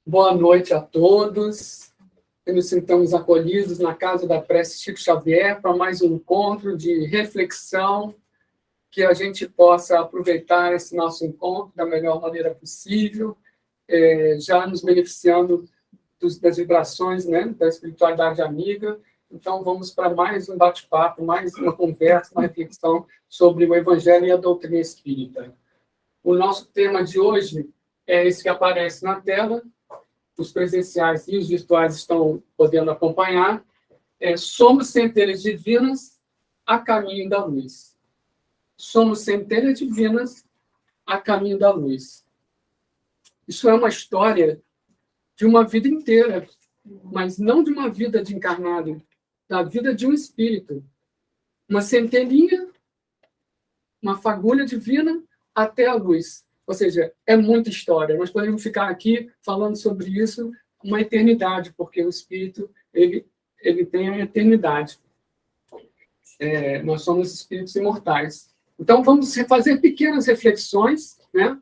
Boa noite a todos. Nos sentamos acolhidos na Casa da Prece Chico Xavier para mais um encontro de reflexão, que a gente possa aproveitar esse nosso encontro da melhor maneira possível, já nos beneficiando das vibrações, né, da espiritualidade amiga. Então, vamos para mais um bate-papo, mais uma conversa, uma reflexão sobre o Evangelho e a doutrina espírita. O nosso tema de hoje é esse que aparece na tela. Os presenciais e os virtuais estão podendo acompanhar. Somos centelhas divinas a caminho da luz. Somos centelhas divinas a caminho da luz. Isso é uma história de uma vida inteira, mas não de uma vida de encarnado, da vida de um espírito. Uma centelhinha, uma fagulha divina até a luz. Ou seja, é muita história. Nós podemos ficar aqui falando sobre isso uma eternidade, porque o espírito ele tem a eternidade. Nós somos espíritos imortais. Então, vamos fazer pequenas reflexões, né?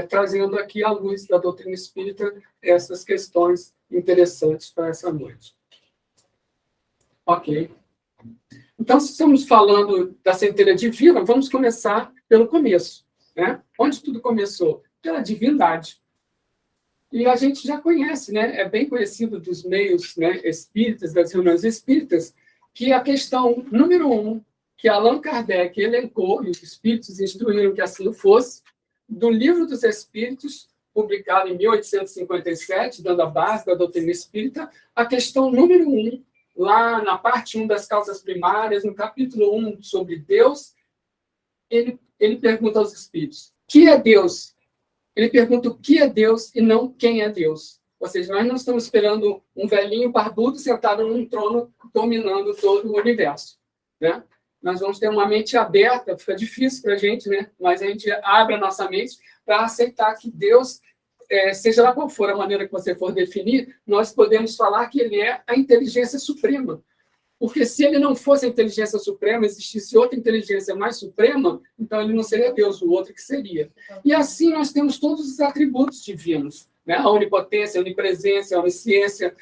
Trazendo aqui à luz da doutrina espírita essas questões interessantes para essa noite. Ok. Então, se estamos falando da centelha divina, vamos começar pelo começo. Né? Onde tudo começou? Pela divindade. E a gente já conhece, né? É bem conhecido dos meios, né, espíritas, das reuniões espíritas, que a questão número 1, que Allan Kardec elencou, e os espíritos instruíram que assim fosse, do Livro dos Espíritos, publicado em 1857, dando a base da doutrina espírita, a questão número 1, lá na parte 1 das causas primárias, no capítulo 1 sobre Deus, ele pergunta aos espíritos, que é Deus? Ele pergunta o que é Deus e não quem é Deus. Ou seja, nós não estamos esperando um velhinho barbudo sentado num trono dominando todo o universo. Né? Nós vamos ter uma mente aberta, fica difícil para a gente, né? Mas a gente abre a nossa mente para aceitar que Deus, seja lá qual for a maneira que você for definir, nós podemos falar que ele é a inteligência suprema. Porque se ele não fosse a inteligência suprema, existisse outra inteligência mais suprema, então ele não seria Deus, o outro que seria. E assim nós temos todos os atributos divinos, né? A onipotência, a onipresença, a onisciência.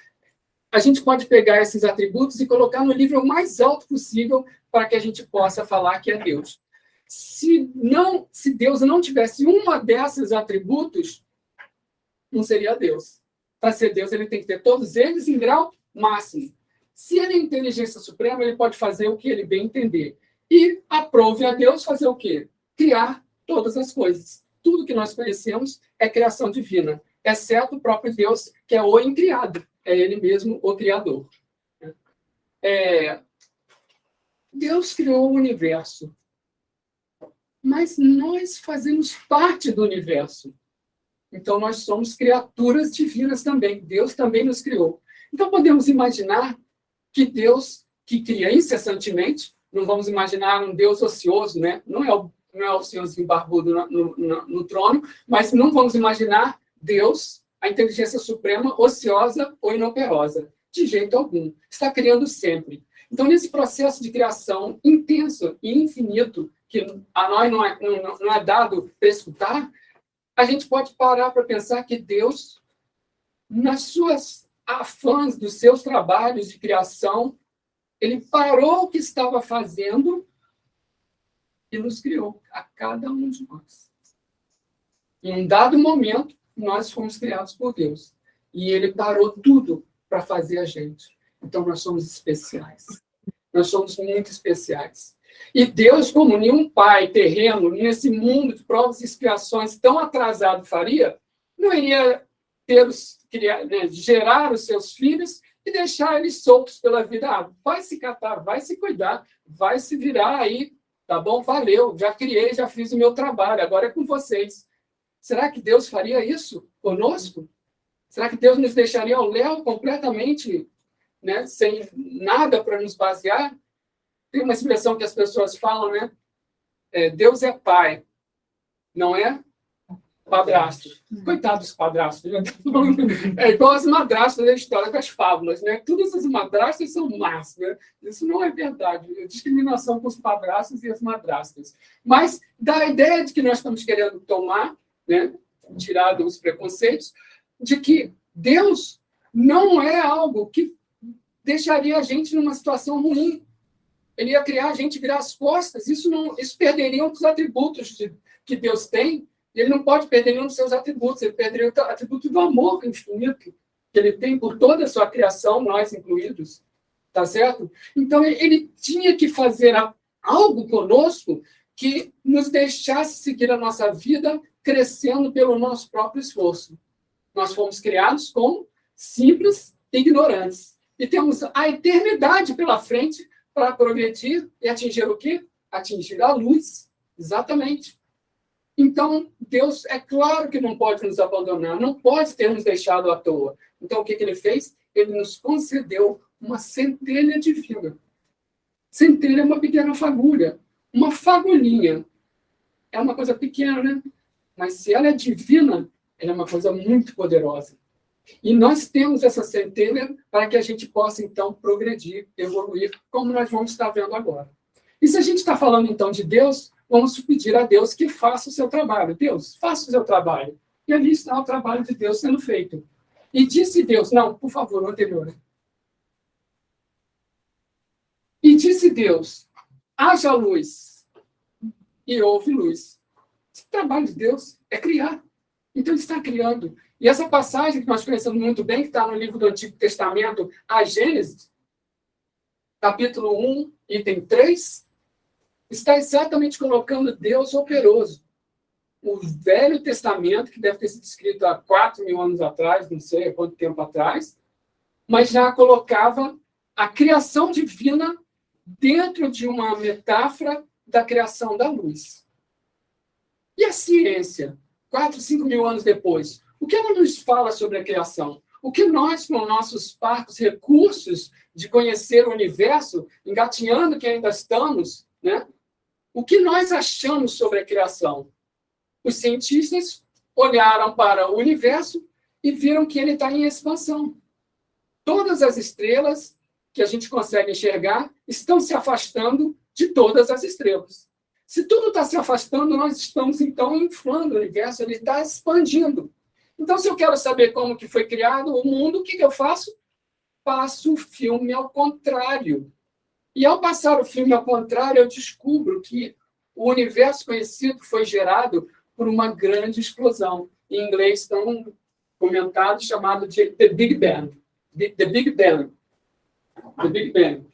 A gente pode pegar esses atributos e colocar no nível mais alto possível para que a gente possa falar que é Deus. Se Deus não tivesse uma desses atributos, não seria Deus. Para ser Deus, ele tem que ter todos eles em grau máximo. Se ele é inteligência suprema, ele pode fazer o que ele bem entender. E aprove a Deus fazer o quê? Criar todas as coisas. Tudo que nós conhecemos é criação divina, exceto o próprio Deus, que é o incriado. É ele mesmo o criador. Deus criou o universo. Mas nós fazemos parte do universo. Então, nós somos criaturas divinas também. Deus também nos criou. Então, podemos imaginar que Deus, que cria incessantemente, não vamos imaginar um Deus ocioso, né? Não é o senhorzinho barbudo no trono, mas não vamos imaginar Deus, a inteligência suprema, ociosa ou inoperosa. De jeito algum. Está criando sempre. Então, nesse processo de criação intenso e infinito, que a nós não é dado para escutar, a gente pode parar para pensar que Deus, nas suas afãs dos seus trabalhos de criação, ele parou o que estava fazendo e nos criou, a cada um de nós. Em um dado momento, nós fomos criados por Deus. E ele parou tudo para fazer a gente. Então, nós somos especiais. Nós somos muito especiais. E Deus, como nenhum pai terreno, nesse mundo de provas e expiações tão atrasado faria, não iria gerar os seus filhos e deixar eles soltos pela vida. Vai se catar, vai se cuidar, vai se virar aí, tá bom? Valeu, já criei, já fiz o meu trabalho, agora é com vocês. Será que Deus faria isso conosco? Será que Deus nos deixaria ao léu completamente, né, sem nada para nos basear? Tem uma expressão que as pessoas falam, né? Deus é pai, não é padrasto. Coitado dos padrastos. Né? É igual as madrastas da história das fábulas, né? Todas as madrastas são más, né? Isso não é verdade. É discriminação com os padrastos e as madrastas. Mas dá a ideia de que nós estamos querendo tomar, né? Tirar os preconceitos, de que Deus não é algo que deixaria a gente numa situação ruim. Ele ia criar a gente virar as costas. Isso perderia um dos atributos que Deus tem. Ele não pode perder nenhum dos seus atributos. Ele perderia o atributo do amor infinito que ele tem por toda a sua criação, nós incluídos. Tá certo? Então, ele tinha que fazer algo conosco que nos deixasse seguir a nossa vida crescendo pelo nosso próprio esforço. Nós fomos criados como simples e ignorantes. E temos a eternidade pela frente para progredir e atingir o quê? Atingir a luz. Exatamente. Então, Deus, é claro que não pode nos abandonar, não pode ter nos deixado à toa. Então, o que ele fez? Ele nos concedeu uma centelha divina. Centelha é uma pequena fagulha, uma fagulhinha. É uma coisa pequena, né? Mas se ela é divina, ela é uma coisa muito poderosa. E nós temos essa centelha para que a gente possa, então, progredir, evoluir, como nós vamos estar vendo agora. E se a gente está falando, então, de Deus, vamos pedir a Deus que faça o seu trabalho. Deus, faça o seu trabalho. E ali está o trabalho de Deus sendo feito. E disse Deus, não, por favor, o anterior. E disse Deus, haja luz. E houve luz. Esse trabalho de Deus é criar. Então, ele está criando. E essa passagem que nós conhecemos muito bem, que está no livro do Antigo Testamento, a Gênesis, capítulo 1, item 3, está exatamente colocando Deus operoso. O Velho Testamento, que deve ter sido escrito há 4.000 anos atrás, não sei há quanto tempo atrás, mas já colocava a criação divina dentro de uma metáfora da criação da luz. E a ciência, 4.000, 5.000 anos depois, o que ela nos fala sobre a criação? O que nós, com nossos parcos recursos de conhecer o universo, engatinhando que ainda estamos, né? O que nós achamos sobre a criação? Os cientistas olharam para o universo e viram que ele está em expansão. Todas as estrelas que a gente consegue enxergar estão se afastando de todas as estrelas. Se tudo está se afastando, nós estamos, então, inflando o universo, ele está expandindo. Então, se eu quero saber como que foi criado o mundo, o que eu faço? Passo o filme ao contrário. E, ao passar o filme ao contrário, eu descubro que o universo conhecido foi gerado por uma grande explosão. Em inglês, tão comentado, chamado de The Big Bang. The Big Bang. The Big Bang.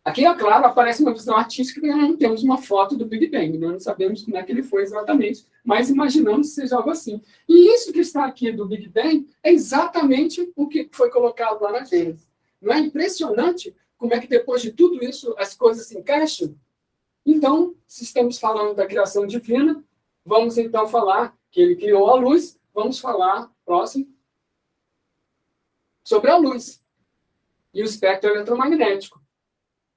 Aqui, é claro, aparece uma visão artística que nós não temos uma foto do Big Bang, nós não sabemos como é que ele foi exatamente, mas imaginamos que seja algo assim. E isso que está aqui do Big Bang é exatamente o que foi colocado lá na Gênesis. Não é impressionante como é que depois de tudo isso as coisas se encaixam? Então, se estamos falando da criação divina, vamos então falar que ele criou a luz, vamos falar, próximo, sobre a luz e o espectro eletromagnético.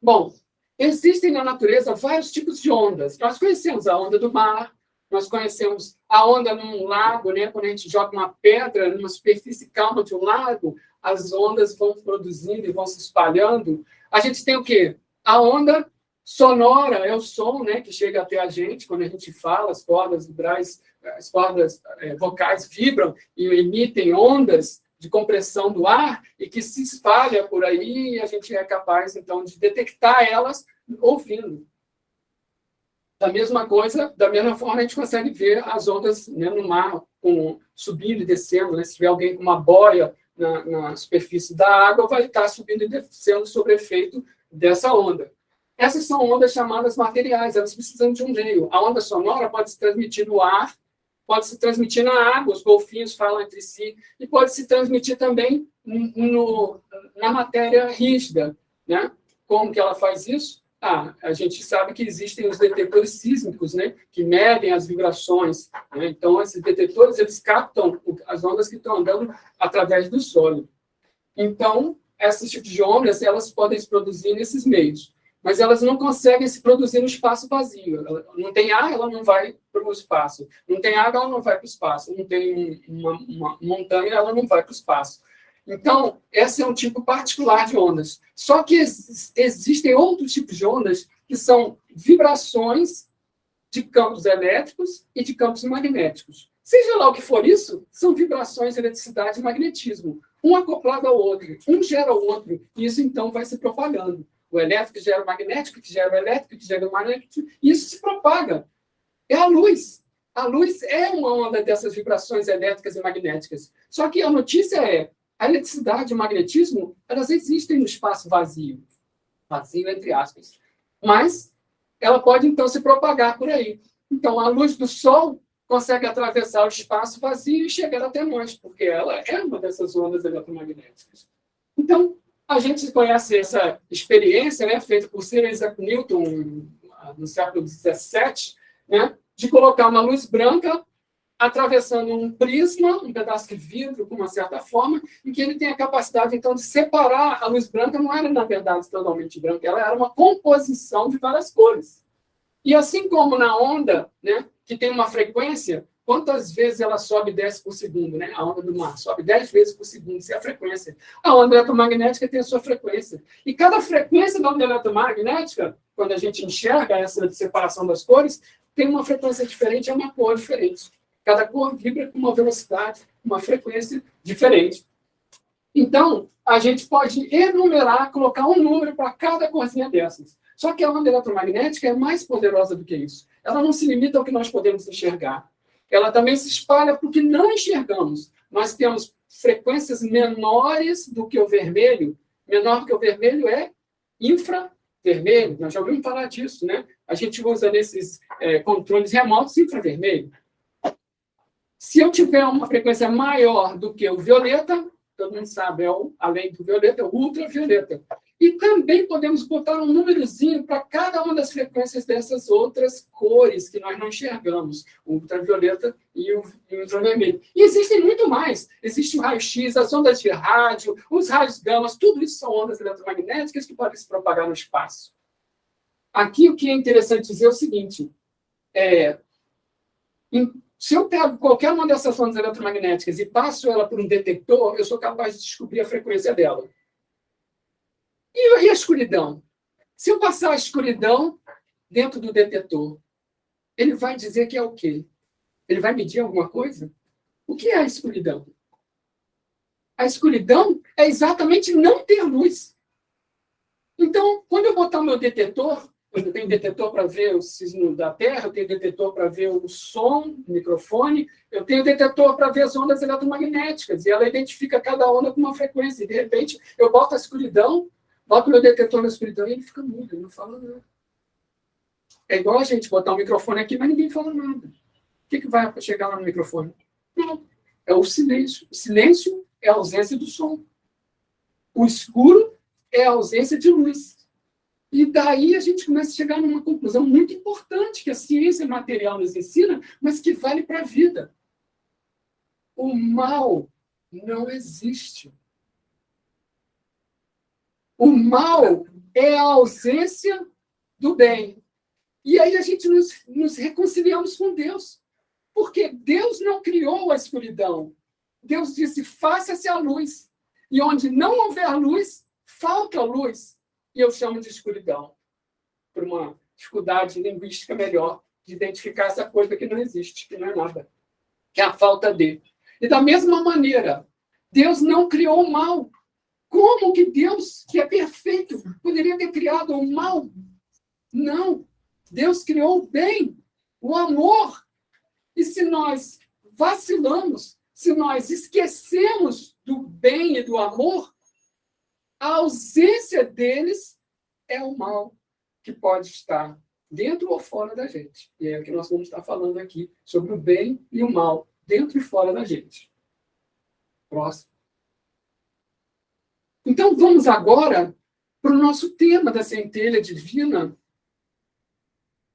Bom, existem na natureza vários tipos de ondas. Nós conhecemos a onda do mar, nós conhecemos a onda num lago, né? Quando a gente joga uma pedra numa superfície calma de um lago, as ondas vão produzindo e vão se espalhando. A gente tem o quê? A onda sonora, é o som, né, que chega até a gente quando a gente fala, as cordas vocais vibram e emitem ondas de compressão do ar e que se espalha por aí e a gente é capaz, então, de detectar elas ouvindo. Da mesma forma, a gente consegue ver as ondas, né, no mar, subindo e descendo. Né? Se tiver alguém com uma boia na superfície da água, vai estar subindo e descendo sob efeito dessa onda. Essas são ondas chamadas materiais, elas precisam de um meio. A onda sonora pode se transmitir no ar, pode se transmitir na água, os golfinhos falam entre si, e pode se transmitir também na matéria rígida. Né? Como que ela faz isso? A gente sabe que existem os detetores sísmicos, né, que medem as vibrações. Né? Então, esses detetores eles captam as ondas que estão andando através do solo. Então, esses tipos de ondas elas podem se produzir nesses meios, mas elas não conseguem se produzir no espaço vazio. Não tem ar, ela não vai para o espaço. Não tem água, ela não vai para o espaço. Não tem uma montanha, ela não vai para o espaço. Então, esse é um tipo particular de ondas. Só que existem outros tipos de ondas que são vibrações de campos elétricos e de campos magnéticos. Seja lá o que for isso, são vibrações, eletricidade e magnetismo. Um acoplado ao outro. Um gera o outro. E isso, então, vai se propagando. O elétrico gera o magnético, que gera o elétrico, que gera o magnético. E isso se propaga. É a luz. A luz é uma onda dessas vibrações elétricas e magnéticas. Só que a notícia é, a eletricidade e o magnetismo, elas existem no espaço vazio. Vazio, entre aspas. Mas ela pode, então, se propagar por aí. Então, a luz do Sol consegue atravessar o espaço vazio e chegar até nós, porque ela é uma dessas ondas eletromagnéticas. Então, a gente conhece essa experiência, né, feita por Sir Isaac Newton no século XVII, né, de colocar uma luz branca atravessando um prisma, um pedaço de vidro, com uma certa forma, em que ele tem a capacidade, então, de separar a luz branca. Não era, na verdade, totalmente branca, ela era uma composição de várias cores. E assim como na onda, né, que tem uma frequência, quantas vezes ela sobe e desce por segundo? Né? A onda do mar sobe 10 vezes por segundo, isso é a frequência. A onda eletromagnética tem a sua frequência. E cada frequência da onda eletromagnética, quando a gente enxerga essa separação das cores, tem uma frequência diferente, é uma cor diferente. Cada cor vibra com uma velocidade, uma frequência diferente. Então, a gente pode enumerar, colocar um número para cada corzinha dessas. Só que a onda eletromagnética é mais poderosa do que isso. Ela não se limita ao que nós podemos enxergar. Ela também se espalha para o que não enxergamos. Nós temos frequências menores do que o vermelho. Menor do que o vermelho é infravermelho. Nós já ouvimos falar disso, né? A gente usa nesses controles remotos infravermelho. Se eu tiver uma frequência maior do que o violeta, todo mundo sabe, além do violeta, é o ultravioleta. E também podemos botar um númerozinho para cada uma das frequências dessas outras cores que nós não enxergamos, o ultravioleta e o infravermelho. E existem muito mais. Existe o raio-x, as ondas de rádio, os raios gamas, tudo isso são ondas eletromagnéticas que podem se propagar no espaço. Aqui o que é interessante dizer é o seguinte, se eu pego qualquer uma dessas ondas eletromagnéticas e passo ela por um detector, eu sou capaz de descobrir a frequência dela. E a escuridão? Se eu passar a escuridão dentro do detetor, ele vai dizer que é o quê? Ele vai medir alguma coisa? O que é a escuridão? A escuridão é exatamente não ter luz. Então, quando eu botar o meu detetor, eu tenho detetor para ver o sismo da Terra, eu tenho detetor para ver o som, o microfone, eu tenho detetor para ver as ondas eletromagnéticas, e ela identifica cada onda com uma frequência. E, de repente, eu boto a escuridão, boto o meu detetor na escuridão e ele fica mudo, ele não fala nada. É igual a gente botar um microfone aqui, mas ninguém fala nada. O que vai chegar lá no microfone? Não. É o silêncio. O silêncio é a ausência do som. O escuro é a ausência de luz. E daí a gente começa a chegar numa conclusão muito importante que a ciência material nos ensina, mas que vale para a vida. O mal não existe. O mal é a ausência do bem. E aí a gente nos reconciliamos com Deus. Porque Deus não criou a escuridão. Deus disse, faça-se a luz. E onde não houver luz, falta luz. E eu chamo de escuridão. Por uma dificuldade linguística melhor de identificar essa coisa que não existe, que não é nada. Que é a falta de. E da mesma maneira, Deus não criou o mal. Como que Deus, que é perfeito, poderia ter criado o mal? Não. Deus criou o bem, o amor. E se nós vacilamos, se nós esquecemos do bem e do amor, a ausência deles é o mal que pode estar dentro ou fora da gente. E é o que nós vamos estar falando aqui sobre o bem e o mal, dentro e fora da gente. Próximo. Então, vamos agora para o nosso tema da centelha divina.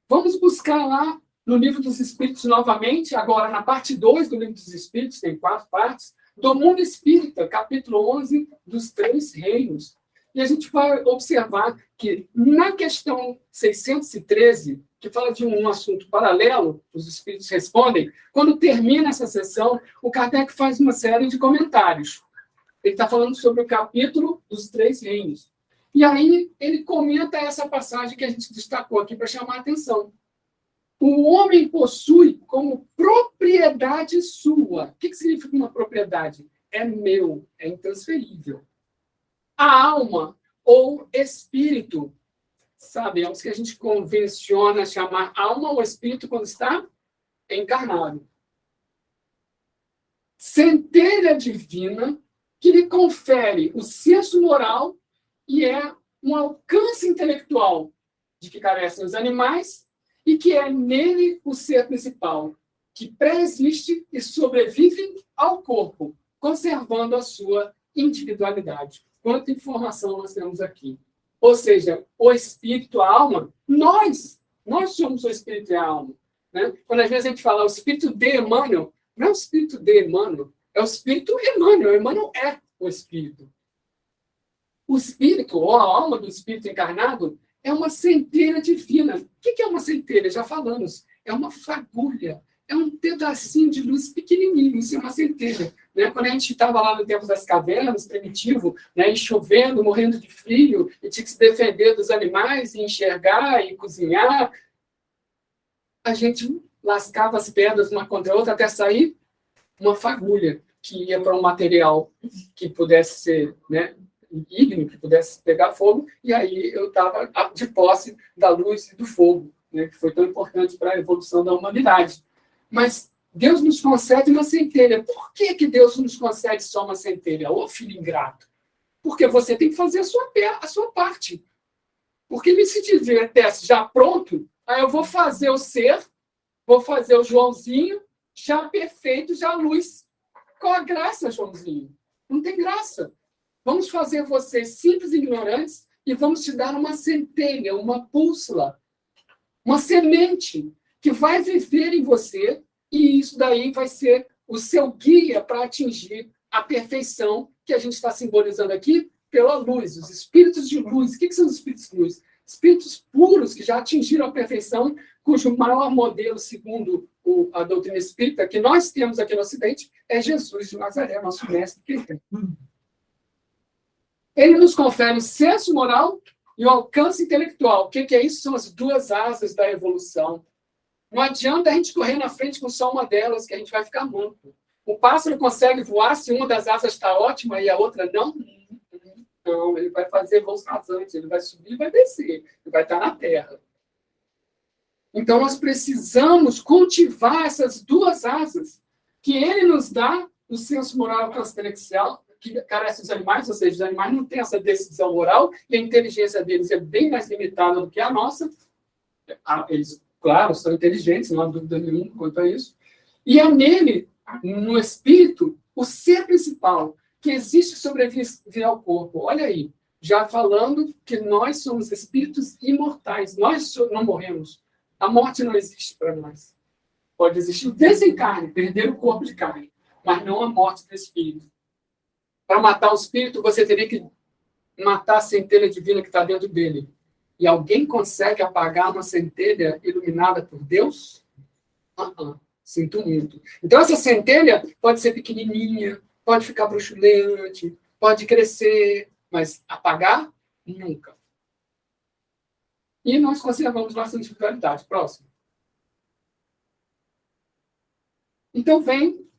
Vamos buscar lá no Livro dos Espíritos novamente, agora na parte 2 do Livro dos Espíritos, tem 4 partes, do Mundo Espírita, capítulo 11, dos 3 reinos. E a gente vai observar que na questão 613, que fala de um assunto paralelo, os Espíritos respondem, quando termina essa sessão, o Kardec faz uma série de comentários. Ele está falando sobre o capítulo dos 3 reinos. E aí ele comenta essa passagem que a gente destacou aqui para chamar a atenção. o homem possui como propriedade sua. O que significa uma propriedade? É meu, é intransferível. A alma ou espírito, sabe, é o que a gente convenciona chamar alma ou espírito quando está encarnado. Centelha divina que lhe confere o senso moral e é um alcance intelectual de que carecem os animais e que é nele o ser principal, que pré-existe e sobrevive ao corpo, conservando a sua individualidade. Quanta informação nós temos aqui. Ou seja, o espírito, a alma, nós somos o espírito e a alma. Né? Quando às vezes a gente fala o espírito de Emmanuel, não é o espírito de Emmanuel, é o espírito Emmanuel. Emmanuel é o espírito. O espírito, ou a alma do espírito encarnado, é uma centelha divina. O que é uma centelha? Já falamos. É uma fagulha. É um pedacinho de luz pequenininho. Isso é uma centelha. Né? Quando a gente estava lá no tempo das cavernas, primitivo, né, e chovendo, morrendo de frio, e tinha que se defender dos animais, e enxergar, e cozinhar, a gente lascava as pedras uma contra a outra até sair uma fagulha que ia para um material que pudesse ser, né, ígneo, que pudesse pegar fogo, e aí eu estava de posse da luz e do fogo, né, que foi tão importante para a evolução da humanidade. Mas Deus nos concede uma centelha. Por que Deus nos concede só uma centelha? Ô filho ingrato! Porque você tem que fazer a sua parte. Porque ele se tivesse já pronto, aí eu vou fazer o ser, vou fazer o Joãozinho, já perfeito, já luz. Qual a graça, Joãozinho? Não tem graça. Vamos fazer vocês simples e ignorantes e vamos te dar uma centelha, uma bússola, uma semente que vai viver em você e isso daí vai ser o seu guia para atingir a perfeição que a gente está simbolizando aqui pela luz, os espíritos de luz. O que são os espíritos de luz? Espíritos puros que já atingiram a perfeição, cujo maior modelo, segundo a doutrina espírita, que nós temos aqui no Ocidente, é Jesus de Nazaré, nosso mestre cristão. Ele nos confere o senso moral e o alcance intelectual. O que é isso? São as duas asas da evolução. Não adianta a gente correr na frente com só uma delas, que a gente vai ficar manco. O pássaro consegue voar se uma das asas está ótima e a outra não? Não, ele vai fazer voos rasantes, ele vai subir e vai descer, ele vai estar na terra. Então, nós precisamos cultivar essas duas asas que ele nos dá, o senso moral e alcance intelectual, que carece dos animais, ou seja, os animais não têm essa decisão moral e a inteligência deles é bem mais limitada do que a nossa. Eles, claro, são inteligentes, não há dúvida nenhuma quanto a isso. E é nele, no espírito, o ser principal, que existe e sobrevive ao corpo. Olha aí, já falando que nós somos espíritos imortais, nós não morremos. A morte não existe para nós. Pode existir o desencarne, perder o corpo de carne, mas não a morte do espírito. Para matar o espírito, você teria que matar a centelha divina que está dentro dele. E alguém consegue apagar uma centelha iluminada por Deus? Sinto muito. Então, essa centelha pode ser pequenininha, pode ficar bruxuleante, pode crescer, mas apagar? Nunca. E nós conservamos nossa individualidade. Próximo. Então, vem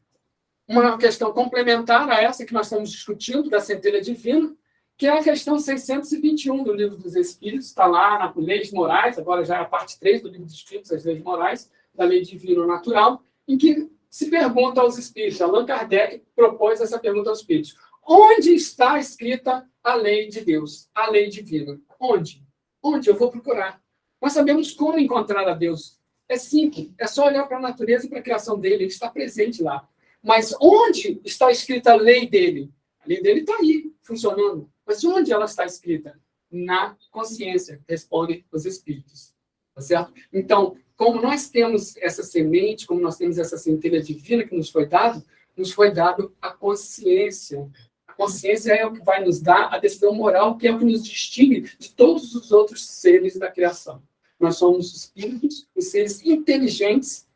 uma questão complementar a essa que nós estamos discutindo, da centelha divina, que é a questão 621 do Livro dos Espíritos, está lá na Leis Morais, agora já é a parte 3 do Livro dos Espíritos, as Leis Morais, da Lei Divina Natural, em que se pergunta aos espíritos, Allan Kardec propôs essa pergunta aos espíritos: onde está escrita a lei de Deus, a lei divina? Onde? Onde eu vou procurar? Nós sabemos como encontrar a Deus. É simples, é só olhar para a natureza e para a criação dele, ele está presente lá. Mas onde está escrita a lei dele? A lei dele está aí, funcionando. Mas onde ela está escrita? Na consciência, respondem os espíritos. Tá certo? Então, como nós temos essa semente, como nós temos essa centelha divina que nos foi dado a consciência. A consciência é o que vai nos dar a decisão moral, que é o que nos distingue de todos os outros seres da criação. Nós somos espíritos, os seres inteligentes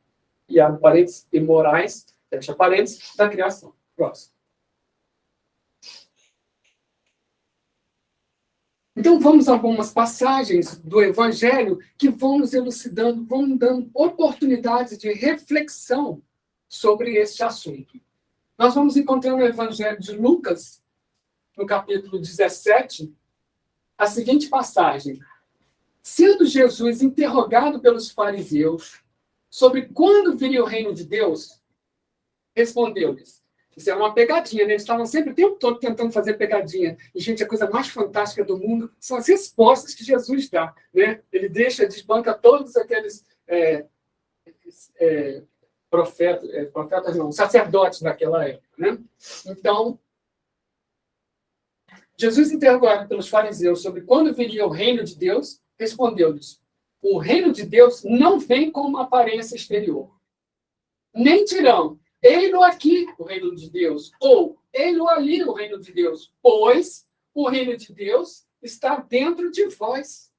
e aparentes e morais, fecha parênteses, da criação. Próximo. Então, vamos a algumas passagens do Evangelho que vão nos elucidando, vão dando oportunidades de reflexão sobre este assunto. Nós vamos encontrar no Evangelho de Lucas, no capítulo 17, a seguinte passagem. Sendo Jesus interrogado pelos fariseus sobre quando viria o reino de Deus, respondeu-lhes. Isso é uma pegadinha, né? Eles estavam sempre o tempo todo tentando fazer pegadinha. E, gente, a coisa mais fantástica do mundo são as respostas que Jesus dá, né? Ele desbanca todos aqueles profetas não, sacerdotes daquela época, né? Então, Jesus, interrogado pelos fariseus sobre quando viria o reino de Deus, respondeu-lhes: o reino de Deus não vem com uma aparência exterior. Nem dirão, ei-lo aqui, o reino de Deus, ou ei-lo ali, o reino de Deus, pois o reino de Deus está dentro de vós.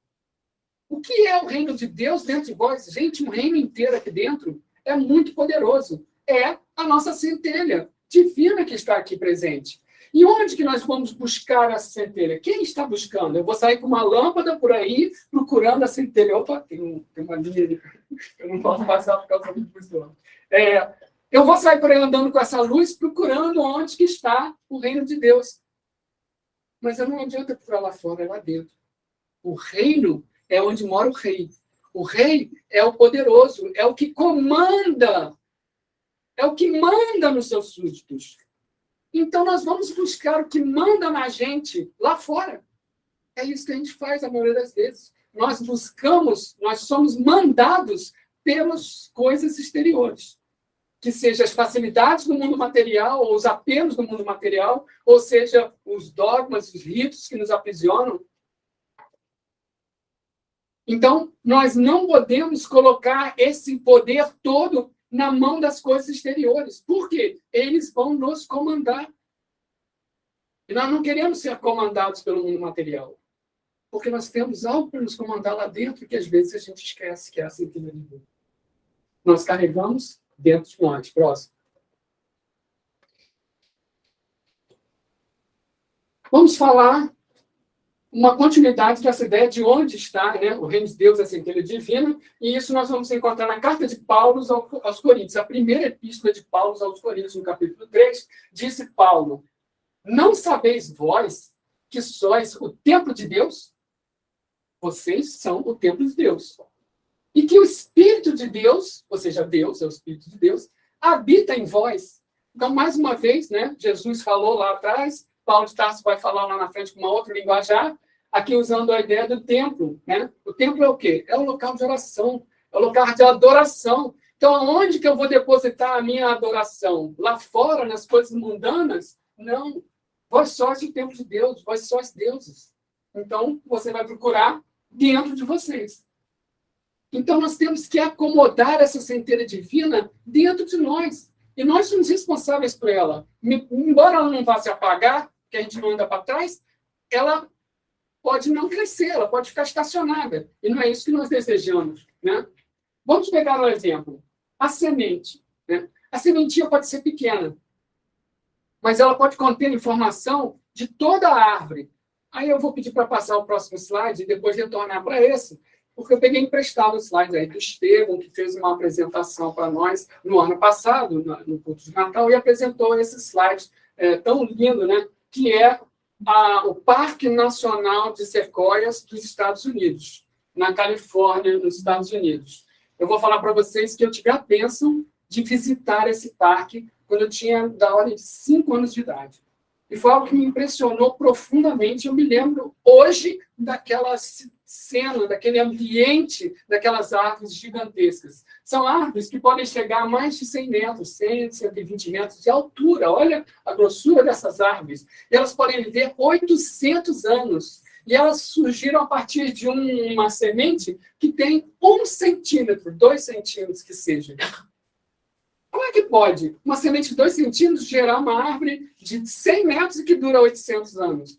O que é o reino de Deus dentro de vós? Gente, um reino inteiro aqui dentro é muito poderoso. É a nossa centelha divina que está aqui presente. E onde que nós vamos buscar essa centelha? Quem está buscando? Eu vou sair com uma lâmpada por aí, procurando a centelha. Opa, tem uma linha ali. Eu não posso passar por causa do pessoal. Eu vou sair por aí andando com essa luz, procurando onde que está o reino de Deus. Mas não adianta procurar lá fora, é lá dentro. O reino é onde mora o rei. O rei é o poderoso, é o que comanda, é o que manda nos seus súditos. Então, nós vamos buscar o que manda na gente lá fora. É isso que a gente faz a maioria das vezes. Nós somos mandados pelas coisas exteriores. Que seja as facilidades do mundo material, ou os apelos do mundo material, ou seja, os dogmas, os ritos que nos aprisionam. Então, nós não podemos colocar esse poder todo na mão das coisas exteriores. Por quê? Eles vão nos comandar. E nós não queremos ser comandados pelo mundo material. Porque nós temos algo para nos comandar lá dentro que às vezes a gente esquece, que é a centelha de Deus. Nós carregamos dentro de nós. Próximo. Vamos falar uma continuidade dessa ideia de onde está, né, o reino de Deus, a centelha divina, e isso nós vamos encontrar na carta de Paulo aos Coríntios. A primeira epístola de Paulo aos Coríntios, no capítulo 3, disse Paulo: não sabeis vós que sois o templo de Deus? Vocês são o templo de Deus. E que o Espírito de Deus, ou seja, Deus é o Espírito de Deus, habita em vós. Então, mais uma vez, né, Jesus falou lá atrás, Paulo de Tarso vai falar lá na frente com uma outra linguajar, aqui usando a ideia do templo. Né? O templo é o quê? É o local de oração, é o local de adoração. Então, aonde que eu vou depositar a minha adoração? Lá fora, nas coisas mundanas? Não. Vós sois o templo de Deus, vós sois deuses. Então, você vai procurar dentro de vocês. Então, nós temos que acomodar essa centelha divina dentro de nós. E nós somos responsáveis por ela. Embora ela não vá se apagar, que a gente não anda para trás, ela pode não crescer, ela pode ficar estacionada. E não é isso que nós desejamos. Né? Vamos pegar um exemplo. A semente. Né? A sementinha pode ser pequena, mas ela pode conter informação de toda a árvore. Aí eu vou pedir para passar o próximo slide e depois retornar para esse, porque eu peguei emprestado o slide aí do Estevão, que fez uma apresentação para nós no ano passado, no culto de Natal, e apresentou esse slide tão lindo, né, que é o Parque Nacional de Sequoias dos Estados Unidos, na Califórnia, nos Estados Unidos. Eu vou falar para vocês que eu tive a bênção de visitar esse parque quando eu tinha da ordem de 5 anos de idade. E foi algo que me impressionou profundamente. Eu me lembro hoje daquela cena, daquele ambiente, daquelas árvores gigantescas. São árvores que podem chegar a mais de 100 metros, 100, 120 metros de altura. Olha a grossura dessas árvores. E elas podem viver 800 anos. E elas surgiram a partir de uma semente que tem 1 centímetro, 2 centímetros que seja. Como é que pode uma semente de 2 centímetros gerar uma árvore de 100 metros e que dura 800 anos?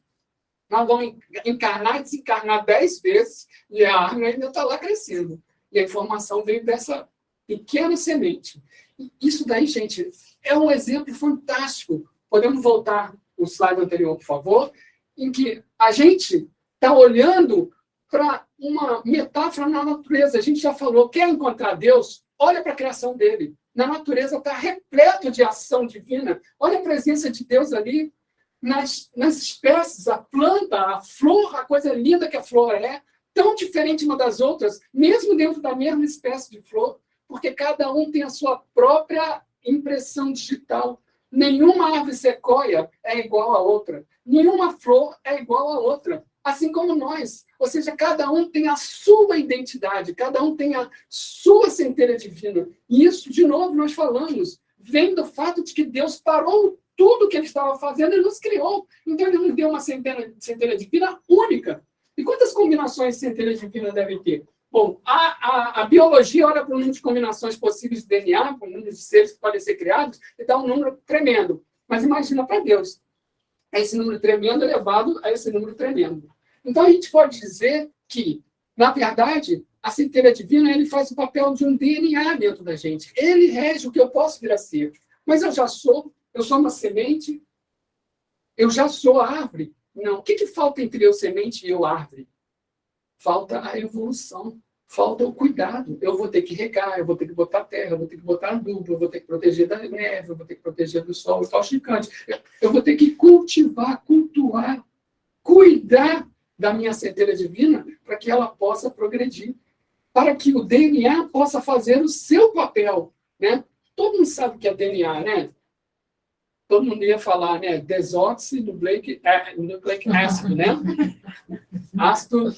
Nós vamos encarnar e desencarnar 10 vezes e a árvore ainda está lá crescendo. E a informação veio dessa pequena semente. E isso daí, gente, é um exemplo fantástico. Podemos voltar o slide anterior, por favor, em que a gente está olhando para uma metáfora na natureza. A gente já falou, quer encontrar Deus? Olha para a criação dele. Na natureza está repleto de ação divina. Olha a presença de Deus ali. Nas espécies, a planta, a flor, a coisa linda que a flor é, tão diferente uma das outras, mesmo dentro da mesma espécie de flor, porque cada um tem a sua própria impressão digital. Nenhuma árvore sequoia é igual à outra. Nenhuma flor é igual à outra. Assim como nós. Ou seja, cada um tem a sua identidade, cada um tem a sua centelha divina. E isso, de novo, nós falamos, vem do fato de que Deus parou tudo que ele estava fazendo e nos criou. Então, ele nos deu uma centelha divina única. E quantas combinações de centelha divina devem ter? Bom, a biologia olha para o número de combinações possíveis de DNA, para o número de seres que podem ser criados, e dá um número tremendo. Mas imagina para Deus. Esse número tremendo elevado a esse número tremendo. Então, a gente pode dizer que, na verdade, a centelha divina ele faz o papel de um DNA dentro da gente. Ele rege o que eu posso vir a ser. Mas eu sou uma semente, eu já sou a árvore. Não. O que falta entre eu, semente, e eu, árvore? Falta a evolução, falta o cuidado. Eu vou ter que regar, eu vou ter que botar terra, eu vou ter que botar adubo, eu vou ter que proteger da neve, eu vou ter que proteger do sol causticante. Eu vou ter que cultivar, cultuar, cuidar da minha centelha divina para que ela possa progredir, para que o DNA possa fazer o seu papel, né? Todo mundo sabe o que é DNA, né? Todo mundo ia falar, né? Desoxinucleic ácido, né? Ácido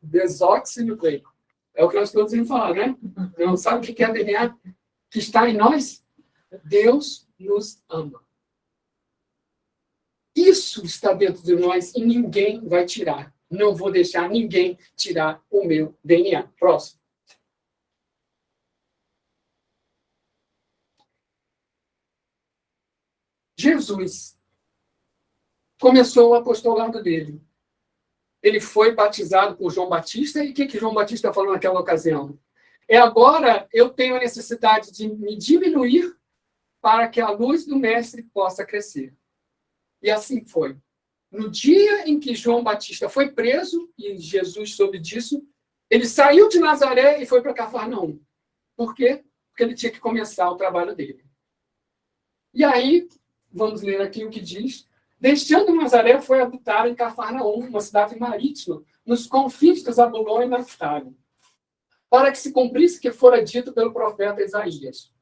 desoxinucleico. É o que nós todos íamos falar, né? Não sabe o que é DNA? Que está em nós? Deus nos ama. Isso está dentro de nós e ninguém vai tirar. Não vou deixar ninguém tirar o meu DNA. Próximo. Jesus começou o apostolado dele. Ele foi batizado por João Batista. E o que João Batista falou naquela ocasião? Agora eu tenho a necessidade de me diminuir para que a luz do Mestre possa crescer. E assim foi. No dia em que João Batista foi preso, e Jesus soube disso, ele saiu de Nazaré e foi para Cafarnaum. Por quê? Porque ele tinha que começar o trabalho dele. E aí, vamos ler aqui o que diz. Deixando Nazaré, foi habitar em Cafarnaum, uma cidade marítima, nos confins de Zabulon e Naftali, para que se cumprisse o que fora dito pelo profeta Isaías.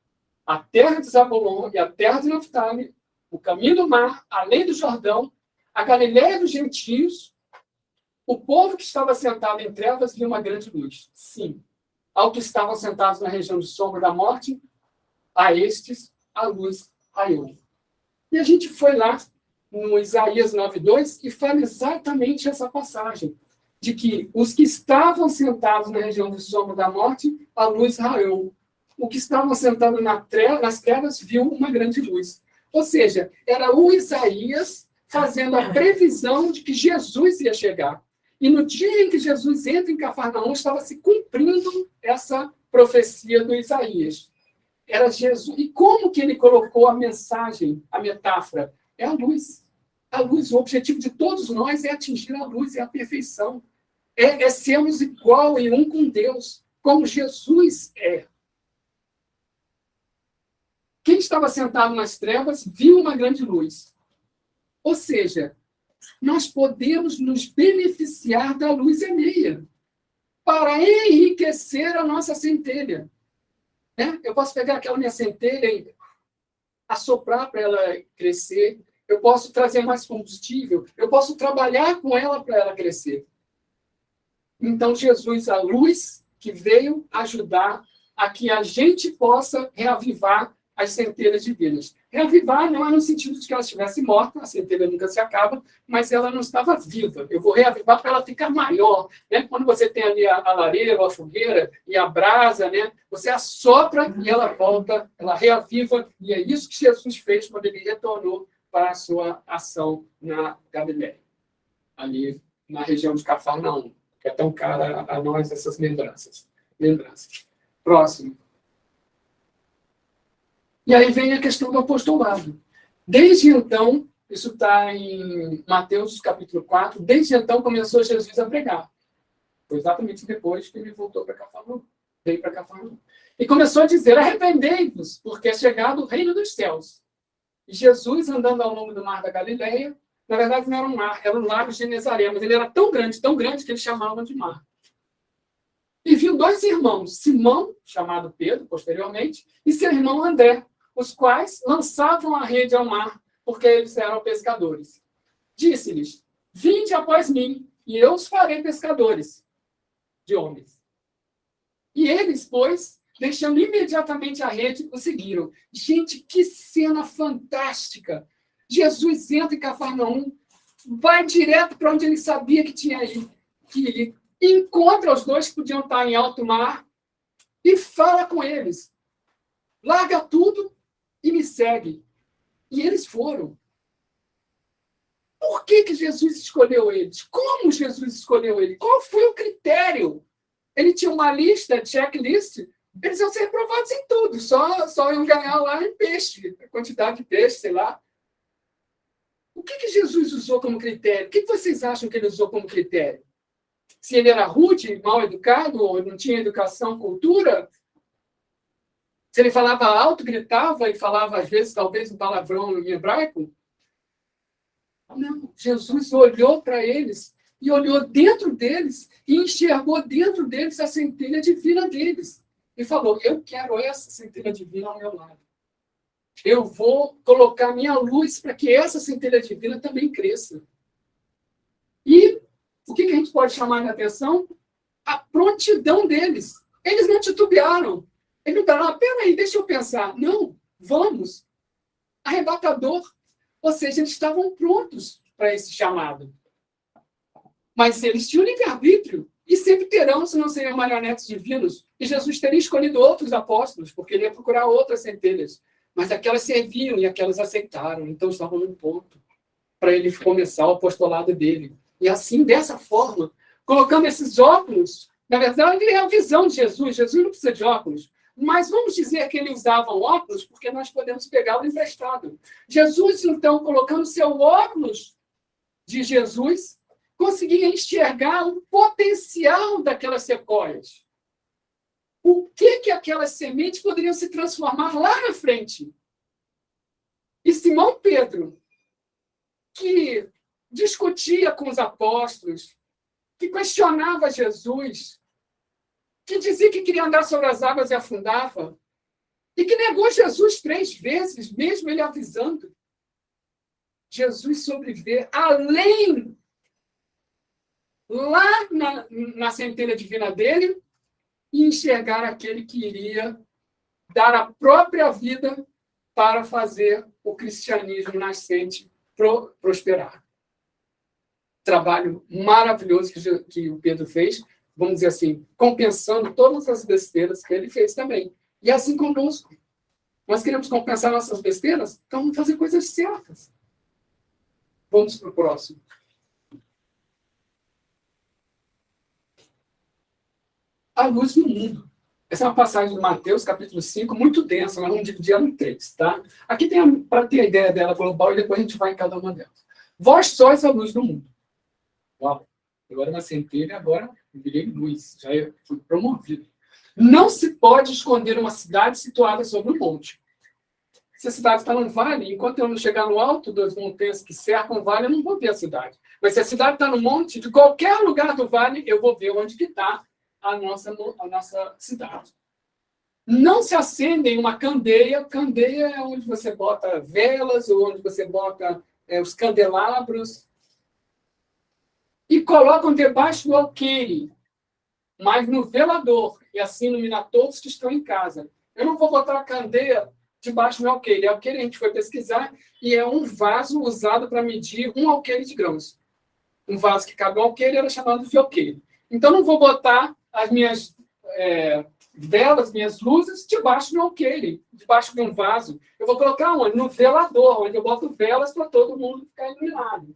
A terra de Zabulon e a terra de Naftali, o caminho do mar, além do Jordão, a Galiléia dos gentios, o povo que estava sentado em trevas viu uma grande luz. Sim, ao que estavam sentados na região de sombra da morte, a estes a luz raiou. E a gente foi lá no Isaías 9:2 e fala exatamente essa passagem, de que os que estavam sentados na região de sombra da morte, a luz raiou. O que estavam sentados nas trevas viu uma grande luz. Ou seja, era o Isaías fazendo a previsão de que Jesus ia chegar. E no dia em que Jesus entra em Cafarnaum, estava se cumprindo essa profecia do Isaías. Era Jesus. E como que ele colocou a mensagem, a metáfora? É a luz. A luz, o objetivo de todos nós é atingir a luz, é a perfeição. É sermos igual e um com Deus, como Jesus é. Quem estava sentado nas trevas viu uma grande luz. Ou seja, nós podemos nos beneficiar da luz alheia para enriquecer a nossa centelha. Eu posso pegar aquela minha centelha e assoprar para ela crescer. Eu posso trazer mais combustível. Eu posso trabalhar com ela para ela crescer. Então, Jesus, a luz que veio ajudar a que a gente possa reavivar as centelhas divinas. Reavivar não é no sentido de que ela estivesse morta, a centelha nunca se acaba, mas ela não estava viva. Eu vou reavivar para ela ficar maior. Né? Quando você tem ali a lareira, a fogueira e a brasa, né? Você assopra e ela volta, ela reaviva, e é isso que Jesus fez quando ele retornou para a sua ação na Galiléia, ali na região de Cafarnaum, que é tão cara a nós essas lembranças. Próximo. E aí vem a questão do apostolado. Desde então, Isso está em Mateus, capítulo 4. Desde então, começou Jesus a pregar. Foi exatamente depois que ele voltou para Cafarnaum. Veio para Cafarnaum. E começou a dizer, arrependei-vos, porque é chegado o reino dos céus. E Jesus, andando ao longo do mar da Galileia, na verdade não era um mar, era um lago de Genezaré, mas ele era tão grande, que eles chamavam de mar. E viu 2 irmãos, Simão, chamado Pedro, posteriormente, e seu irmão André, os quais lançavam a rede ao mar, porque eles eram pescadores. Disse-lhes, vinde após mim, e eu os farei pescadores de homens. E eles, pois, deixando imediatamente a rede, o seguiram. Gente, que cena fantástica! Jesus entra em Cafarnaum, vai direto para onde ele sabia que tinha ido, que ele encontra os 2 que podiam estar em alto mar e fala com eles. Larga tudo e me segue. E eles foram. Por que Jesus escolheu eles? Como Jesus escolheu eles? Qual foi o critério? Ele tinha uma lista, checklist, eles iam ser reprovados em tudo, só iam ganhar lá em peixe, a quantidade de peixe, sei lá. O que Jesus usou como critério? O que vocês acham que ele usou como critério? Se ele era rude, mal educado, ou não tinha educação, cultura? Se ele falava alto, gritava e falava, às vezes, talvez um palavrão em hebraico? Não, Jesus olhou para eles e olhou dentro deles e enxergou dentro deles a centelha divina deles. E falou, eu quero essa centelha divina ao meu lado. Eu vou colocar minha luz para que essa centelha divina também cresça. E o que a gente pode chamar de atenção? A prontidão deles. Eles não titubearam. Eles não falaram, peraí, deixa eu pensar. Não, vamos. Arrebatador. Ou seja, eles estavam prontos para esse chamado. Mas eles tinham livre-arbítrio. E sempre terão, se não seriam marionetes divinos. E Jesus teria escolhido outros apóstolos, porque ele ia procurar outras centelhas. Mas aquelas serviam e aquelas aceitaram. Então estavam no ponto para ele começar o apostolado dele. E assim, dessa forma, colocando esses óculos, na verdade, é a visão de Jesus. Jesus não precisa de óculos. Mas vamos dizer que ele usava óculos, porque nós podemos pegá-lo emprestado. Jesus, então, colocando seu óculos de Jesus, conseguia enxergar o potencial daquelas sequoias. O que aquelas sementes poderiam se transformar lá na frente. E Simão Pedro, que discutia com os apóstolos, que questionava Jesus, que dizia que queria andar sobre as águas e afundava, e que negou Jesus 3 vezes, mesmo ele avisando. Jesus sobreviver além, lá na centelha divina dele, e enxergar aquele que iria dar a própria vida para fazer o cristianismo nascente prosperar. Trabalho maravilhoso que o Pedro fez, vamos dizer assim, compensando todas as besteiras que ele fez também. E assim conosco. Nós queremos compensar nossas besteiras, então vamos fazer coisas certas. Vamos para o próximo. A luz do mundo. Essa é uma passagem de Mateus, capítulo 5, muito densa, nós vamos dividir ela em 3, tá? Aqui tem para ter a ideia dela global e depois a gente vai em cada uma delas. Vós sois a luz do mundo. Uau, agora uma centelha, agora virei luz, já fui promovido. Não se pode esconder uma cidade situada sobre um monte. Se a cidade está num vale, enquanto eu não chegar no alto das montanhas que cercam o vale, eu não vou ver a cidade. Mas se a cidade está no monte, de qualquer lugar do vale, eu vou ver onde que está a nossa cidade. Não se acendem uma candeia. Candeia é onde você bota velas, ou onde você bota os candelabros. E colocam debaixo do alqueire, mas no velador, e assim iluminar todos que estão em casa. Eu não vou botar a candeia debaixo do alqueire. Alqueire a gente foi pesquisar, e é um vaso usado para medir um alqueire de grãos. Um vaso que cabe um alqueire era chamado de alqueire. Então, não vou botar as minhas velas, minhas luzes, debaixo do alqueire, debaixo de um vaso. Eu vou colocar onde? No velador, onde eu boto velas para todo mundo ficar iluminado.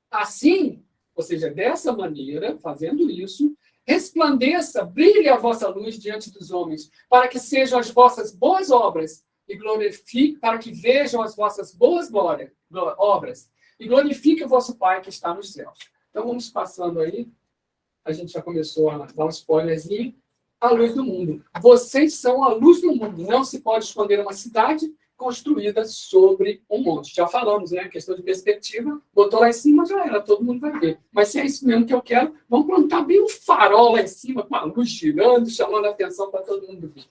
Assim, ou seja, dessa maneira, fazendo isso, resplandeça, brilhe a vossa luz diante dos homens, para que sejam as vossas boas obras e glorifique, para que vejam as vossas boas obras e glorifique o vosso Pai que está nos céus. Então, vamos passando aí. A gente já começou a dar um spoilerzinho. A luz do mundo. Vocês são a luz do mundo. Não se pode esconder uma cidade construída sobre um monte. Já falamos, né? Questão de perspectiva. Botou lá em cima, já era. Todo mundo vai ver. Mas se é isso mesmo que eu quero, vamos plantar bem um farol lá em cima, com a luz girando, chamando a atenção para todo mundo ver.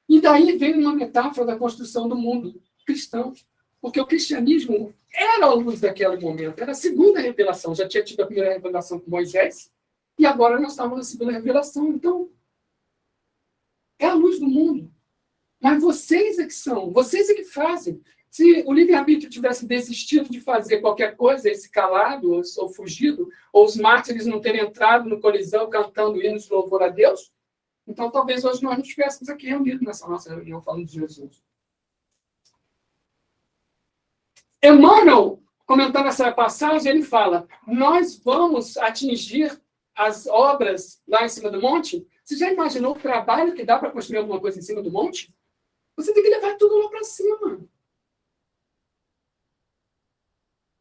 E daí vem uma metáfora da construção do mundo cristão. Porque o cristianismo era a luz daquele momento. Era a segunda revelação. Já tinha tido a primeira revelação com Moisés. E agora nós estamos na segunda revelação. Então, é a luz do mundo. Mas vocês é que são. Vocês é que fazem. Se o livre-arbítrio tivesse desistido de fazer qualquer coisa, esse calado ou fugido, ou os mártires não terem entrado no Coliseu cantando hinos de louvor a Deus, então talvez hoje nós não estivéssemos aqui reunidos nessa nossa reunião falando de Jesus. Emmanuel, comentando essa passagem, ele fala: nós vamos atingir as obras lá em cima do monte. Você já imaginou o trabalho que dá para construir alguma coisa em cima do monte? Você tem que levar tudo lá para cima.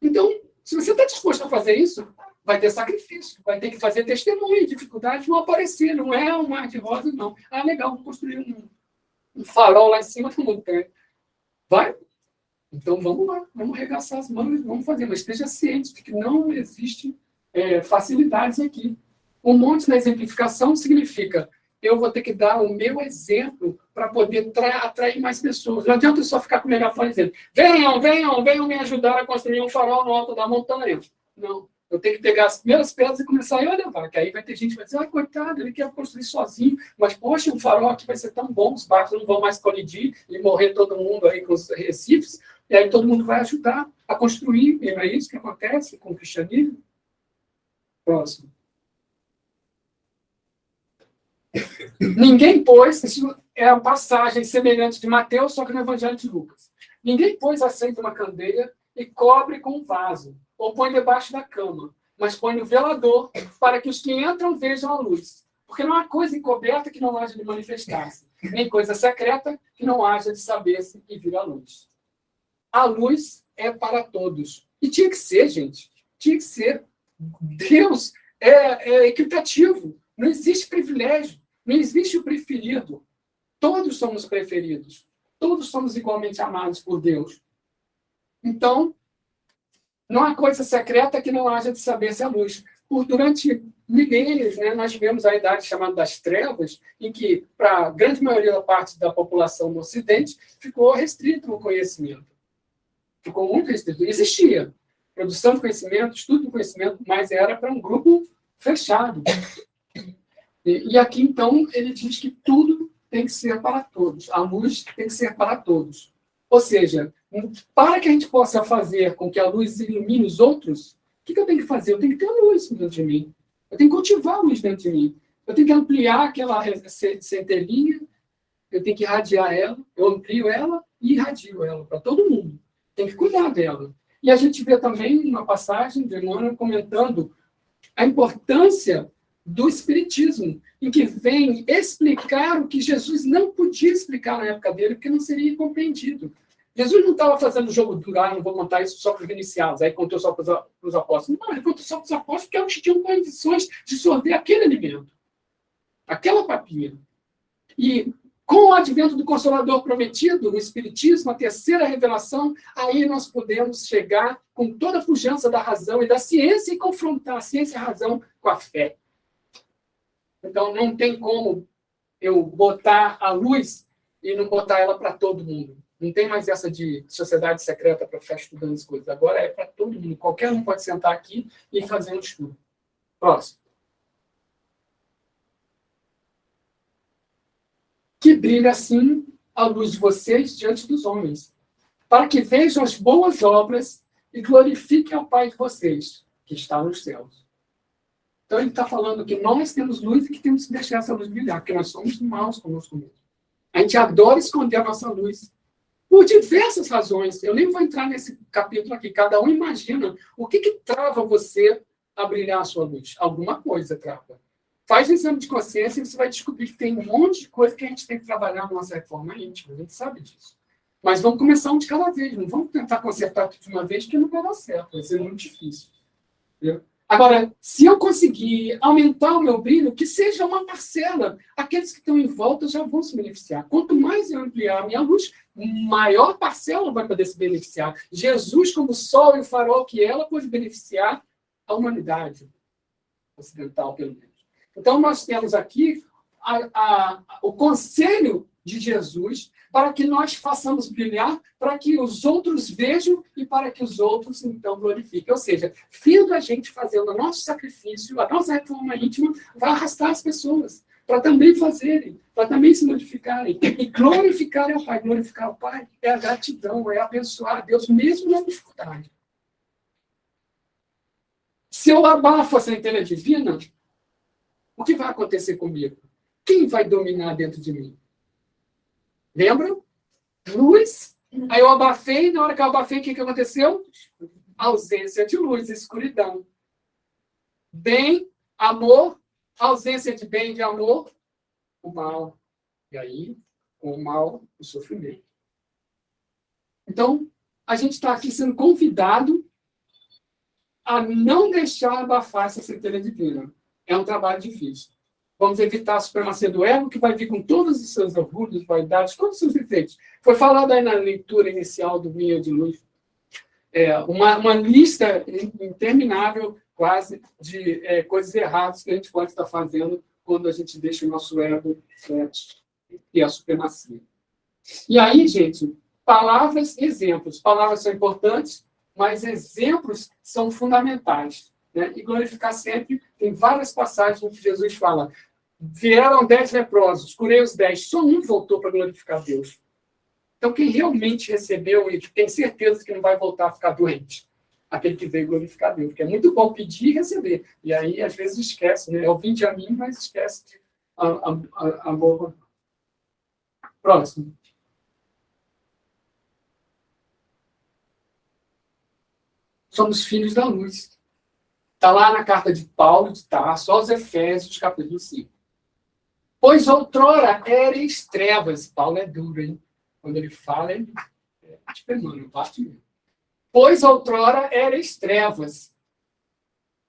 Então, se você está disposto a fazer isso, vai ter sacrifício, vai ter que fazer testemunho, dificuldades vão aparecer, não é um mar de rosa, não. Ah, legal, vou construir um farol lá em cima da montanha. Vai? Então vamos lá, vamos arregaçar as mãos e vamos fazer, mas esteja ciente de que não existe facilidades aqui. O monte na exemplificação significa: eu vou ter que dar o meu exemplo para poder atrair mais pessoas. Não adianta eu só ficar com o megafone dizendo: venham, venham, venham me ajudar a construir um farol no alto da montanha. Não. Eu tenho que pegar as primeiras pedras e começar a levar, que aí vai ter gente que vai dizer: coitado, ele quer construir sozinho, mas, poxa, um farol aqui vai ser tão bom, os barcos não vão mais colidir e morrer todo mundo aí com os recifes, e aí todo mundo vai ajudar a construir, e não é isso que acontece com o cristianismo? Próximo. Ninguém pôs, isso é a passagem semelhante de Mateus, só que no Evangelho de Lucas. Ninguém pôs aceita uma candeia e cobre com um vaso, ou põe debaixo da cama, mas põe no velador, para que os que entram vejam a luz. Porque não há coisa encoberta que não haja de manifestar-se, nem coisa secreta que não haja de saber-se e vir à luz. A luz é para todos. E tinha que ser, gente. Tinha que ser. Deus é equitativo. Não existe privilégio. Não existe o preferido. Todos somos preferidos. Todos somos igualmente amados por Deus. Então, não há coisa secreta que não haja de saber-se a luz. Durante milênios, né, nós tivemos a idade chamada das trevas, em que, para a grande maioria da parte da população do Ocidente, ficou restrito o conhecimento. Ficou muito restrito. Existia produção de conhecimento, estudo de conhecimento, mas era para um grupo fechado. E aqui, então, ele diz que tudo tem que ser para todos. A luz tem que ser para todos. Ou seja, para que a gente possa fazer com que a luz ilumine os outros, o que eu tenho que fazer? Eu tenho que ter a luz dentro de mim. Eu tenho que cultivar a luz dentro de mim. Eu tenho que ampliar aquela centelhinha, eu tenho que irradiar ela, eu amplio ela e irradio ela para todo mundo. Tem que cuidar dela. E a gente vê também uma passagem de Emmanuel comentando a importância do Espiritismo, em que vem explicar o que Jesus não podia explicar na época dele, porque não seria compreendido. Jesus não estava fazendo jogo duro, não vou contar isso só para os iniciados, aí contou só para os apóstolos. Não, ele contou só para os apóstolos porque eles tinham condições de sorver aquele alimento, aquela papinha. E com o advento do Consolador prometido, no Espiritismo, a terceira revelação, aí nós podemos chegar com toda a pujança da razão e da ciência e confrontar a ciência e a razão com a fé. Então, não tem como eu botar a luz e não botar ela para todo mundo. Não tem mais essa de sociedade secreta para ficar estudando as coisas. Agora é para todo mundo. Qualquer um pode sentar aqui e fazer um estudo. Próximo. Que brilha assim a luz de vocês diante dos homens, para que vejam as boas obras e glorifiquem ao Pai de vocês, que está nos céus. Então, ele está falando que nós temos luz e que temos que deixar essa luz brilhar, porque nós somos maus conosco mesmo. A gente adora esconder a nossa luz, por diversas razões. Eu nem vou entrar nesse capítulo aqui. Cada um imagina o que trava você a brilhar a sua luz. Alguma coisa trava. Faz o exame de consciência e você vai descobrir que tem um monte de coisa que a gente tem que trabalhar na nossa reforma íntima. A gente sabe disso. Mas vamos começar um de cada vez. Não vamos tentar consertar tudo de uma vez, que não vai dar certo. Vai ser muito difícil. Entendeu? Agora, se eu conseguir aumentar o meu brilho, que seja uma parcela. Aqueles que estão em volta já vão se beneficiar. Quanto mais eu ampliar a minha luz, maior parcela vai poder se beneficiar. Jesus, como o sol e o farol que ela, pode beneficiar a humanidade ocidental, pelo menos. Então, nós temos aqui o conselho de Jesus para que nós façamos brilhar, para que os outros vejam e para que os outros, então, glorifiquem. Ou seja, vindo a gente fazendo o nosso sacrifício, a nossa reforma íntima, vai arrastar as pessoas para também fazerem, para também se modificarem. E glorificar ao Pai. Glorificar ao Pai é a gratidão, é abençoar a Deus, mesmo na dificuldade. Se eu abafo a centelha divina, o que vai acontecer comigo? Quem vai dominar dentro de mim? Lembram? Luz. Aí eu abafei, na hora que eu abafei, o que aconteceu? Ausência de luz, escuridão. Bem, amor, ausência de bem e de amor, o mal. E aí, com o mal, o sofrimento. Então, a gente está aqui sendo convidado a não deixar abafar essa centelha divina. É um trabalho difícil. Vamos evitar a supremacia do ego, que vai vir com todos os seus orgulhos, vaidades, todos os seus defeitos. Foi falado aí na leitura inicial do Vinha de Luz. Uma lista interminável, quase, de coisas erradas que a gente pode estar fazendo quando a gente deixa o nosso ego e a supremacia. E aí, gente, palavras, exemplos. Palavras são importantes, mas exemplos são fundamentais. Né? E glorificar sempre, tem várias passagens em que Jesus fala: vieram 10 leprosos, curei os 10, só um voltou para glorificar Deus. Então, quem realmente recebeu e tem certeza que não vai voltar a ficar doente, aquele que veio glorificar Deus. Porque é muito bom pedir e receber. E aí, às vezes, esquece, né? É o vinde a mim, mas esquece de a boa. Próximo. Somos filhos da luz. Está lá na carta de Paulo de Tarso, aos Efésios, capítulo 5. Pois outrora erais trevas. Paulo é duro, hein? Quando ele fala, ele mano, parte mesmo. Pois outrora erais trevas.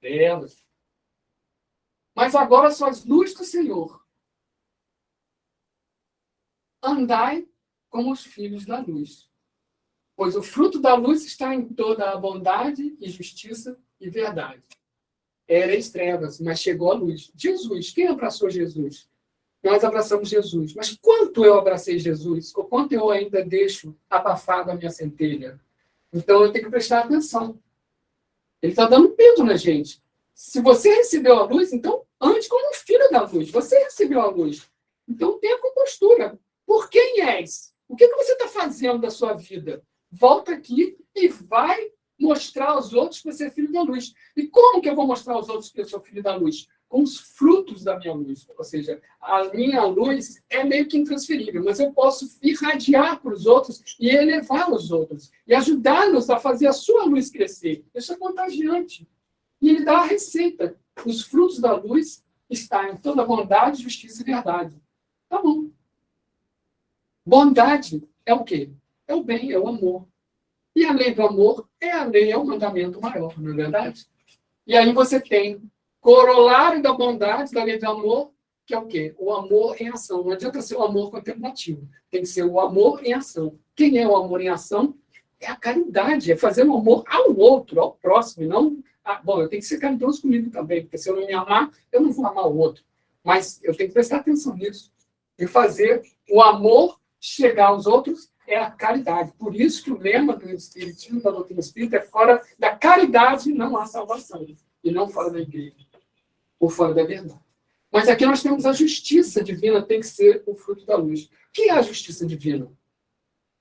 Trevas. Mas agora sois luz do Senhor. Andai como os filhos da luz. Pois o fruto da luz está em toda a bondade e justiça e verdade. Erais trevas, mas chegou a luz. Jesus, quem abraçou Jesus? Nós abraçamos Jesus. Mas quanto eu abracei Jesus? Ou quanto eu ainda deixo abafado a minha centelha? Então eu tenho que prestar atenção. Ele está dando medo na gente. Se você recebeu a luz, então ande como um filho da luz. Você recebeu a luz. Então tenha compostura. Por quem és? O que você está fazendo da sua vida? Volta aqui e vai mostrar aos outros que você é filho da luz. E como que eu vou mostrar aos outros que eu sou filho da luz? Com os frutos da minha luz. Ou seja, a minha luz é meio que intransferível, mas eu posso irradiar para os outros e elevar os outros. E ajudá-los a fazer a sua luz crescer. Isso é contagiante. E ele dá a receita. Os frutos da luz estão em toda bondade, justiça e verdade. Tá bom. Bondade é o quê? É o bem, é o amor. E a lei do amor é o mandamento maior, não é verdade? E aí você tem corolário da bondade, da lei do amor, que é o quê? O amor em ação. Não adianta ser o amor contemplativo. Tem que ser o amor em ação. Quem é o amor em ação? É a caridade, é fazer o amor ao outro, ao próximo, e não... bom, eu tenho que ser caridoso comigo também, porque se eu não me amar, eu não vou amar o outro. Mas eu tenho que prestar atenção nisso. E fazer o amor chegar aos outros é a caridade. Por isso que o lema do Espiritismo, da doutrina espírita, é fora da caridade não há salvação. E não fora da igreja. Ou fora da verdade. Mas aqui nós temos a justiça divina, tem que ser o fruto da luz. O que é a justiça divina?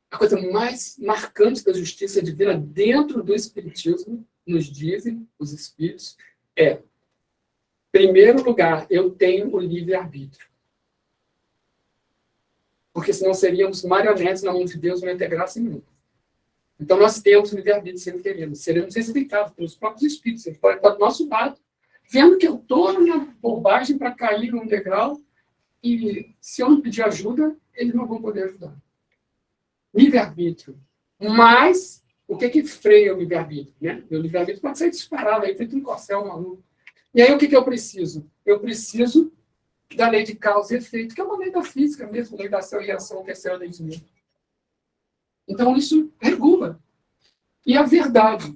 A coisa mais marcante da justiça divina dentro do Espiritismo, nos dizem os Espíritos, é, em primeiro lugar, eu tenho o livre-arbítrio. Porque senão seríamos marionetes na mão de Deus, não ia ter graça nenhuma. Então nós temos o livre-arbítrio, se ele queremos. Seremos respeitados pelos próprios Espíritos. Ele pode estar do nosso lado, vendo que eu estou na bobagem para cair num degrau, e se eu não pedir ajuda, eles não vão poder ajudar. Livre-arbítrio. Mas, o que freia o livre-arbítrio? Né? O livre-arbítrio pode ser disparado, aí feito um corcel maluco. E aí, o que eu preciso? Eu preciso da lei de causa e efeito, que é uma lei da física mesmo, lei da ação e reação, terceira lei de Newton. Então, isso regula. E a verdade?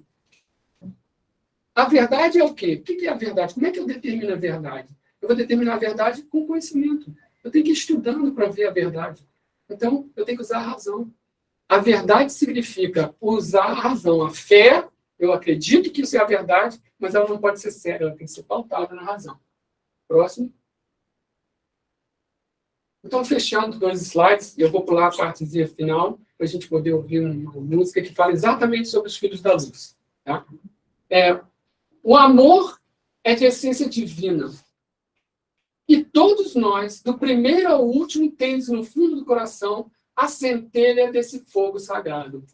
A verdade é o quê? O que é a verdade? Como é que eu determino a verdade? Eu vou determinar a verdade com conhecimento. Eu tenho que ir estudando para ver a verdade. Então, eu tenho que usar a razão. A verdade significa usar a razão. A fé, eu acredito que isso é a verdade, mas ela não pode ser cega, ela tem que ser pautada na razão. Próximo. Então, fechando 2 slides, eu vou pular a partezinha final, para a gente poder ouvir uma música que fala exatamente sobre os filhos da luz. Tá? O amor é de essência divina. E todos nós, do primeiro ao último, temos no fundo do coração a centelha desse fogo sagrado.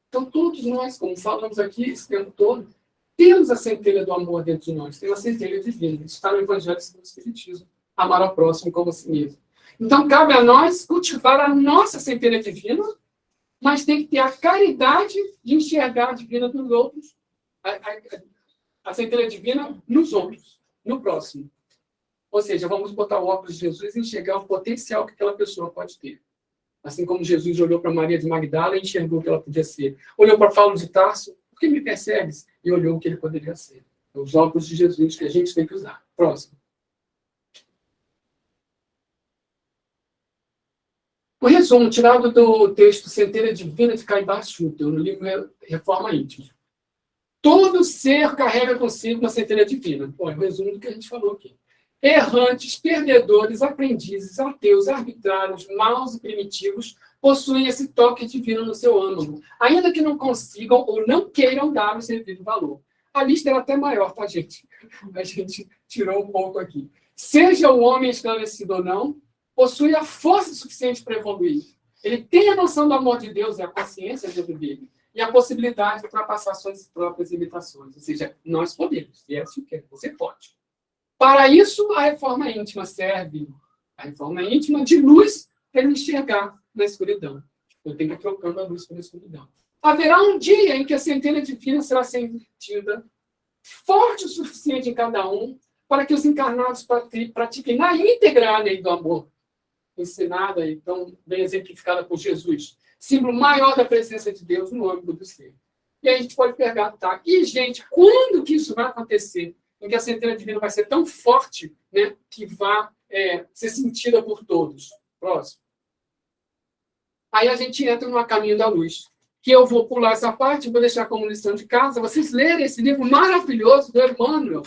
Então, todos nós, como falamos aqui esse tempo todo, temos a centelha do amor dentro de nós, temos a centelha divina. Isso está no Evangelho segundo o Espiritismo. Amar ao próximo como a si mesmo. Então, cabe a nós cultivar a nossa centelha divina, mas tem que ter a caridade de enxergar a divina dos outros, a centelha divina nos outros, no próximo. Ou seja, vamos botar o óculos de Jesus e enxergar o potencial que aquela pessoa pode ter. Assim como Jesus olhou para Maria de Magdala e enxergou o que ela podia ser. Olhou para Paulo de Tarso, por que me persegues? E olhou o que ele poderia ser. Os óculos de Jesus que a gente tem que usar. Próximo. O resumo, tirado do texto Centelha Divina de Caibar Schutter, no livro Reforma Íntima. Todo ser carrega consigo uma centelha divina. Bom, é o resumo do que a gente falou aqui. Errantes, perdedores, aprendizes, ateus, arbitrários, maus e primitivos possuem esse toque divino no seu âmago, ainda que não consigam ou não queiram dar o seu devido valor. A lista era até maior, tá, gente? A gente tirou um pouco aqui. Seja o homem esclarecido ou não, possui a força suficiente para evoluir. Ele tem a noção do amor de Deus e a consciência dentro dele, e a possibilidade de ultrapassar suas próprias limitações. Ou seja, nós podemos. E é se quer, você pode. Para isso, a reforma íntima serve. A reforma íntima de luz para ele enxergar na escuridão. Eu tenho que ir trocando a luz pela escuridão. Haverá um dia em que a centelha divina será sentida forte o suficiente em cada um para que os encarnados pratiquem na íntegra a lei do amor, ensinada e tão bem exemplificada por Jesus, símbolo maior da presença de Deus no âmbito do ser. E aí a gente pode perguntar, e gente, quando que isso vai acontecer? Em que a centelha divina vai ser tão forte, né, que vai ser sentida por todos. Próximo. Aí a gente entra no A Caminho da Luz, que eu vou pular essa parte, vou deixar como lição de casa, vocês lerem esse livro maravilhoso do Emmanuel,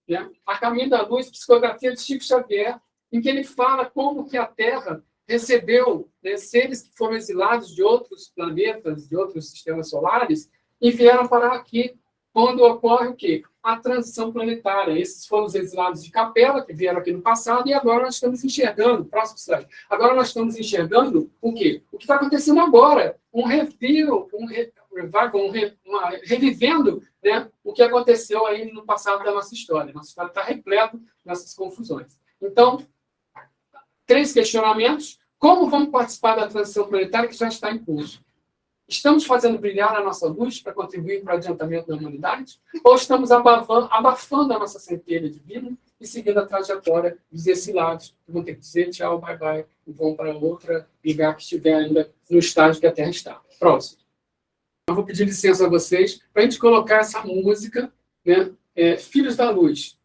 né? A Caminho da Luz, psicografia de Chico Xavier, em que ele fala como que a Terra recebeu, né, seres que foram exilados de outros planetas, de outros sistemas solares, e vieram parar aqui, quando ocorre o quê? A transição planetária. Esses foram os exilados de Capela, que vieram aqui no passado, e agora nós estamos enxergando, próximo slide, agora nós estamos enxergando o quê? O que está acontecendo agora, revivendo, né, o que aconteceu aí no passado da nossa história. Nossa história está repleta dessas confusões. Então, 3 questionamentos. Como vamos participar da transição planetária que já está em curso? Estamos fazendo brilhar a nossa luz para contribuir para o adiantamento da humanidade? Ou estamos abafando a nossa centelha divina e seguindo a trajetória dos exilados, que vão ter que dizer tchau, bye, bye, e vão para outra lugar que estiver ainda no estágio que a Terra está? Próximo. Eu vou pedir licença a vocês para a gente colocar essa música, né, Filhos da Luz.